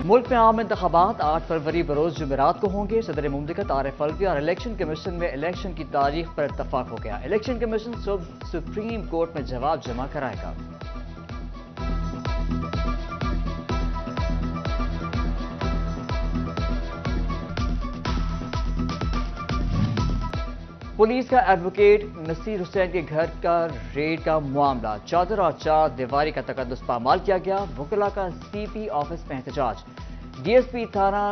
मुल्क में आम इंतखाबात 8 फरवरी बरोज जुमेरात को होंगे। सदर मुमलिकत आरिफ अलवी और इलेक्शन कमीशन में इलेक्शन की तारीख पर इत्तफाक हो गया। इलेक्शन कमीशन सुप्रीम कोर्ट में जवाब जमा कराएगा। पुलिस का एडवोकेट नसीर हुसैन के घर का रेड का मामला, चादर और चार दीवारी का तकद्दुस पामाल किया गया। वकला का सीपी ऑफिस में एहतजाज, डीएसपी थाना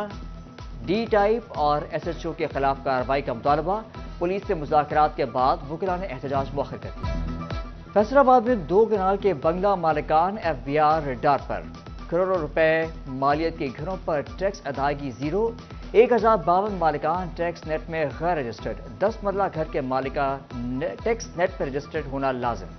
डी टाइप और एसएचओ के खिलाफ कार्रवाई का मुतालबा। पुलिस से मुज़ाकरात के बाद वकला ने एहतजाज मुअख्खर कर दिया। फैसलाबाद में 2 कनाल के बंगला मालिकान एफबीआर रेडार पर। करोड़ों रुपए मालियत के घरों पर टैक्स अदायगी जीरो। 1052 मालिकान टैक्स नेट में गैर रजिस्टर्ड। 10 मरला घर के मालिकान टैक्स नेट पर रजिस्टर्ड होना लाजिम।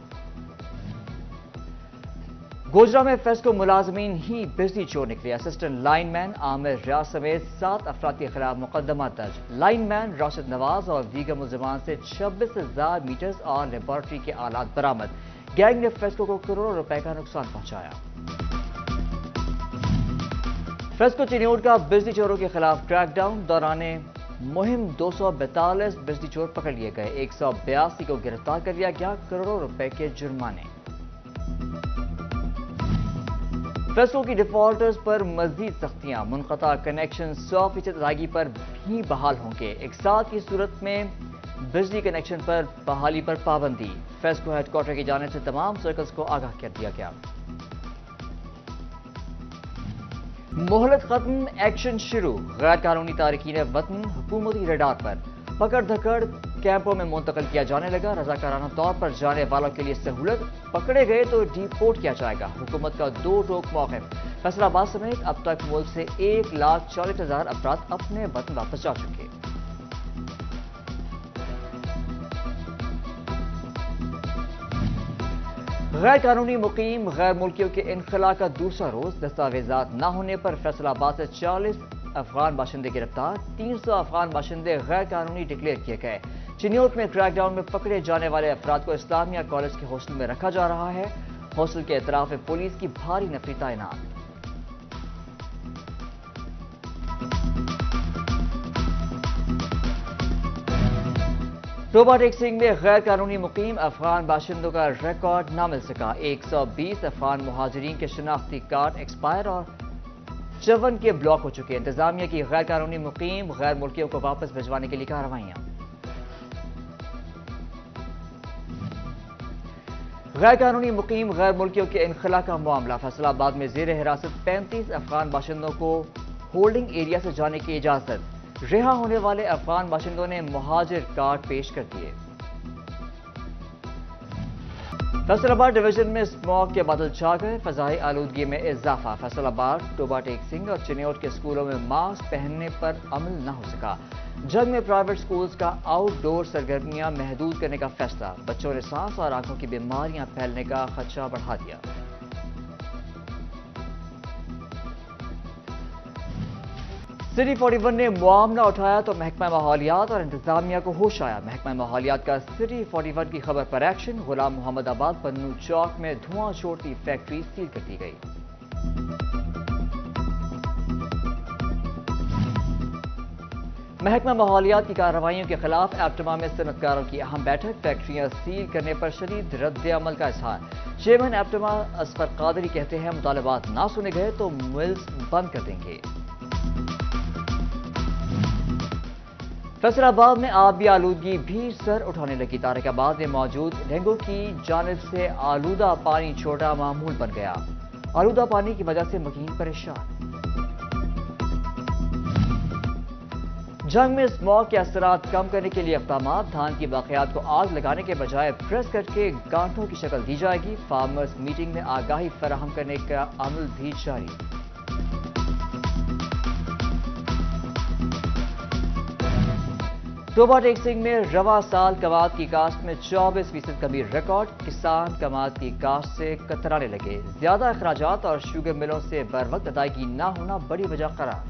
गोजरा में फेस्को मुलाजमीन ही बिजली चोर निकले। असिस्टेंट लाइनमैन आमिर रियाज समेत 7 अफराद के खिलाफ मुकदमा दर्ज। लाइनमैन राशिद नवाज और दीगर मुलजमान से 26,000 मीटर्स और लेबॉर्ट्री के आलात बरामद। गैंग ने फेस्को को करोड़ों रुपए का नुकसान पहुंचाया। फेस्को चिन्योट का बिजली चोरों के खिलाफ क्रैकडाउन दौरान मुहिम 242 बिजली चोर पकड़ लिए गए। 182 को गिरफ्तार कर लिया गया। करोड़ों रुपए के जुर्माने। फेस्को की डिफॉल्टर्स पर मजीद सख्तियां, मुनक़ता कनेक्शन 100% अदायगी पर भी बहाल होंगे। एक साथ की सूरत में बिजली कनेक्शन पर बहाली पर पाबंदी। फेस्को हेडक्वार्टर की जानिब से तमाम सर्कल्स को आगाह कर दिया गया। मोहलत खत्म, एक्शन शुरू। गैर कानूनी तारकीन वतन हुकूमती रडार पर। पकड़ धकड़ कैंपों में मुंतकिल किया जाने लगा। रजाकाराना तौर पर जाने वालों के लिए सहूलत। पकड़े गए तो डिपोर्ट किया जाएगा। हुकूमत का 2 टोक मौक़िफ़। फैसलाबाद समेत अब तक मुल्क से 1,40,000 अफराद अपने वतन वापस जा चुके। गैर कानूनी मुकीम गैर मुल्कियों के इनखला का दूसरा रोज। दस्तावेजात न होने पर फैसलाबाद से 40 अफगान बाशिंदे गिरफ्तार। 300 अफगान बाशिंदे गैर कानूनी डिक्लेयर किए गए। चिन्योट में क्रैकडाउन में पकड़े जाने वाले अफराद को इस्लामिया कॉलेज के हॉस्टल में रखा जा रहा है। हॉस्टल के एतराफ में पुलिस की भारी नफरी तैनात। टोबा टेक्सिंग में गैर कानूनी मुकीम अफगान बाशिंदों का रिकॉर्ड न मिल सका। 120 अफगान मुहाजिरीन के शनाख्ती कार्ड एक्सपायर और 54 के ब्लॉक हो चुके। इंतजामिया की गैर कानूनी मुकीम गैर मुल्कियों को वापस भिजवाने के लिए कार्रवाइयां। गैर कानूनी मुकीम गैर मुल्कियों के इनखला का मामला। फैसलाबाद में जेर हिरासत 35 अफगान बाशिंदों को होल्डिंग एरिया से जाने की इजाजत। रिहा होने वाले अफगान बाशिंदों ने मुहाजिर कार्ड पेश कर दिए। फैसलाबाद डिवीजन में स्मॉग के बादल छा गए। फजाई आलूदगी में इजाफा। फैसलाबाद, टोबा टेक्सिंग और चिन्योट के स्कूलों में मास्क पहनने पर अमल न हो सका। जंग में प्राइवेट स्कूल्स का आउटडोर सरगर्मियां महदूद करने का फैसला। बच्चों ने सांस और आंखों की बीमारियां फैलने का खदशा बढ़ा दिया। सिटी 41 ने मामला उठाया तो महकमा माहौलियात और इंतजामिया को होश आया। महकमा माहौलियात का सिटी 41 की खबर पर एक्शन। गुलाम मोहम्मद आबाद पन्नू चौक में धुआं छोड़ती फैक्ट्री सील कर दी गई। महकमा माहौलियात की कार्रवाइयों के खिलाफ एप्टमा में सनतकारों की अहम बैठक। फैक्ट्रियां सील करने पर शदीद रद्द अमल का इजहार। चेयरमैन एप्टमा असफर कादरी कहते हैं मुतालबात ना सुने गए तो मिल्स बंद कर देंगे। फैसलाबाद में आबी आलूदगी भी सर उठाने लगी। तारिकाबाद में मौजूद डेंगू की जानिब से आलूदा पानी छोटा मामूल बन गया। आलूदा पानी की वजह से मुकीम परेशान। जंग में स्मॉग के असरात कम करने के लिए इक़दामात। धान की बाक़ियात को आग लगाने के बजाय प्रेस करके गांठों की शक्ल दी जाएगी। फार्मर्स मीटिंग में आगाही फराहम करने का अमल भी जारी। टोबा टेक्सिंग में रवा साल कमाद की काश्त में 24% कमी रिकॉर्ड। किसान कमाद की काश्त से कतराने लगे। ज्यादा अखराजात और शुगर मिलों से बर वक्त अदायगी न होना बड़ी वजह करार।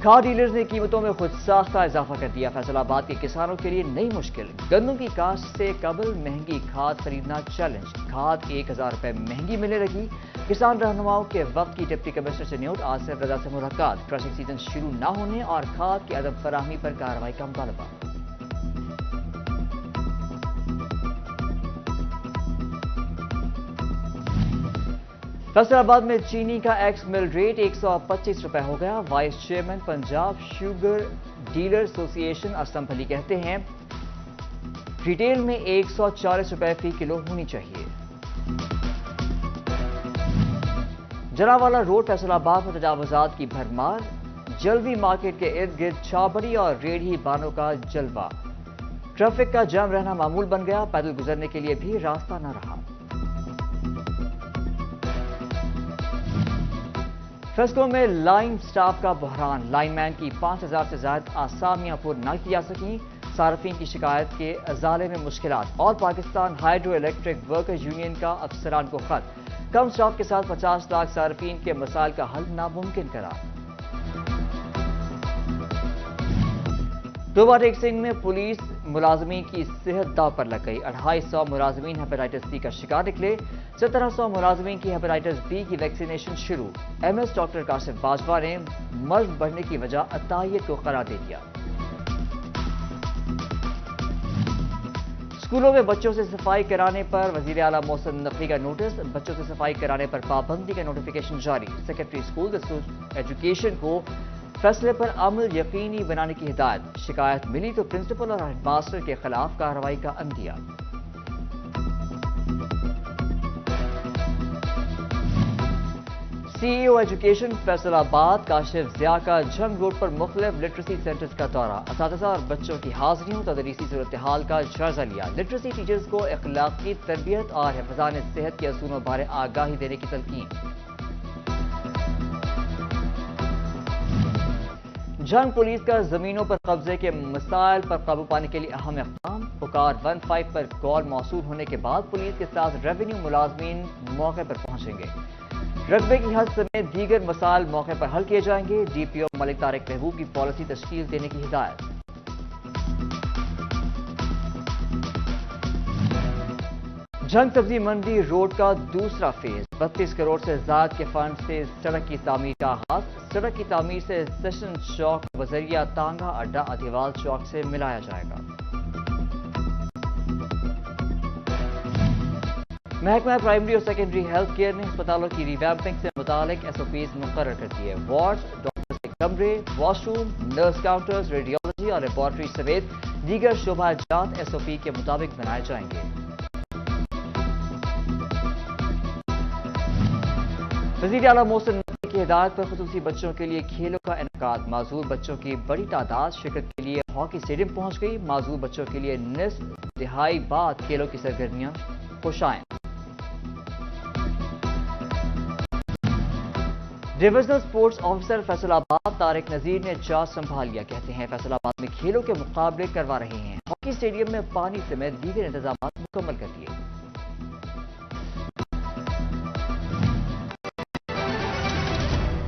کھاد ڈیلرز نے قیمتوں میں خود ساختہ اضافہ کر دیا، فیصل آباد کے کسانوں کے لیے نئی مشکل، گندم کی کاشت سے قبل مہنگی کھاد خریدنا چیلنج، کھاد 1000 روپے مہنگی ملنے لگی، کسان رہنماؤں کے وقت کی ڈپٹی کمشنر سے نیوٹ، آصف رضا سے ملاقات، کرشنگ سیزن شروع نہ ہونے اور کھاد کی عدم فراہمی پر کارروائی کا مطالبہ۔ فیصل آباد میں چینی کا ایکس مل ریٹ 125 روپے ہو گیا، vice chairman Punjab sugar dealer ایسوسی ایشن اسلم بھلی کہتے ہیں ریٹیل میں 140 روپے فی کلو ہونی چاہیے۔ جناوالا روڈ فیصل آباد میں تجاوزات کی بھرمار، جلوی مارکیٹ کے ارد گرد چھابڑی اور ریڑھی بانوں کا جلوہ، ٹریفک کا جام رہنا معمول بن گیا، پیدل گزرنے کے لیے بھی راستہ نہ رہا۔ فیصلوں میں لائن سٹاف کا بحران، لائن مین کی 5000 سے زائد آسامیاں پر نہ کی جا سکیں، صارفین کی شکایت کے ازالے میں مشکلات، اور Pakistan hydro electric workers union کا افسران کو خط، کم سٹاف کے ساتھ 50 لاکھ صارفین کے مسائل کا حل ناممکن قرار۔ دوبارہ ٹیک سنگھ میں پولیس ملازمین کی صحت داو پر لگ گئی، 250 ملازمین ہیپیٹائٹس سی کا شکار نکلے، 1700 ملازمین کی ہیپیٹائٹس بی کی ویکسینیشن شروع، M S doctor Kashif Bajwa نے مرض بڑھنے کی وجہ عطائیت کو قرار دے دیا۔ اسکولوں میں بچوں سے صفائی کرانے پر وزیر اعلیٰ محسن نقوی کا نوٹس، بچوں سے صفائی کرانے پر پابندی کا نوٹیفیکیشن جاری، سیکرٹری اسکول ایجوکیشن کو فیصلے پر عمل یقینی بنانے کی ہدایت، شکایت ملی تو پرنسپل اور ہیڈ ماسٹر کے خلاف کارروائی کا عندیہ۔ سی ای او ایجوکیشن فیصل آباد کاشف ضیاء کا جھنگ روڈ پر مختلف لٹریسی سینٹرز کا دورہ، اساتذہ اور بچوں کی حاضریوں تدریسی صورتحال کا جائزہ لیا، لٹریسی ٹیچرز کو اخلاقی تربیت اور حفظان صحت کے اصولوں بارے آگاہی دینے کی تلقین۔ جنگ پولیس کا زمینوں پر قبضے کے مسائل پر قابو پانے کے لیے اہم اقدام، پکار 15 پر کال موصول ہونے کے بعد پولیس کے ساتھ ریونیو ملازمین موقع پر پہنچیں گے، رقبے کی حد سمیت دیگر مسائل موقع پر حل کیے جائیں گے، ڈی پی او ملک طارق محبوب کی پالیسی تشکیل دینے کی ہدایت۔ جنگ سبزی منڈی روڈ کا دوسرا فیز، 32 کروڑ سے زائد کے فنڈ سے سڑک کی تعمیر کا آغاز، سڑک کی تعمیر سے سیشن چوک وزریہ تانگا اڈا ادھیوال چوک سے ملایا جائے گا۔ محکمہ پرائمری اور سیکنڈری ہیلتھ کیئر نے ہسپتالوں کی ریویمپنگ سے متعلق ایس او پیز مقرر کر دیے، وارڈز، ڈاکٹرز کے کمرے، wash room, nurse counters, radiology اور لیبارٹری سمیت دیگر شعبہ جات ایس او پی کے مطابق بنائے جائیں گے۔ وزیر اعلیٰ محسن نقوی کی ہدایت پر خصوصی بچوں کے لیے کھیلوں کا انعقاد، معذور بچوں کی بڑی تعداد شرکت کے لیے ہاکی اسٹیڈیم پہنچ گئی، معذور بچوں کے لیے نصف دہائی بعد کھیلوں کی سرگرمیاں خوشائن۔ ڈویژنل سپورٹس آفیسر فیصل آباد طارق نذیر نے چارج سنبھال لیا، کہتے ہیں فیصل آباد میں کھیلوں کے مقابلے کروا رہے ہیں، ہاکی اسٹیڈیم میں پانی سمیت دیگر انتظامات مکمل کر دیے۔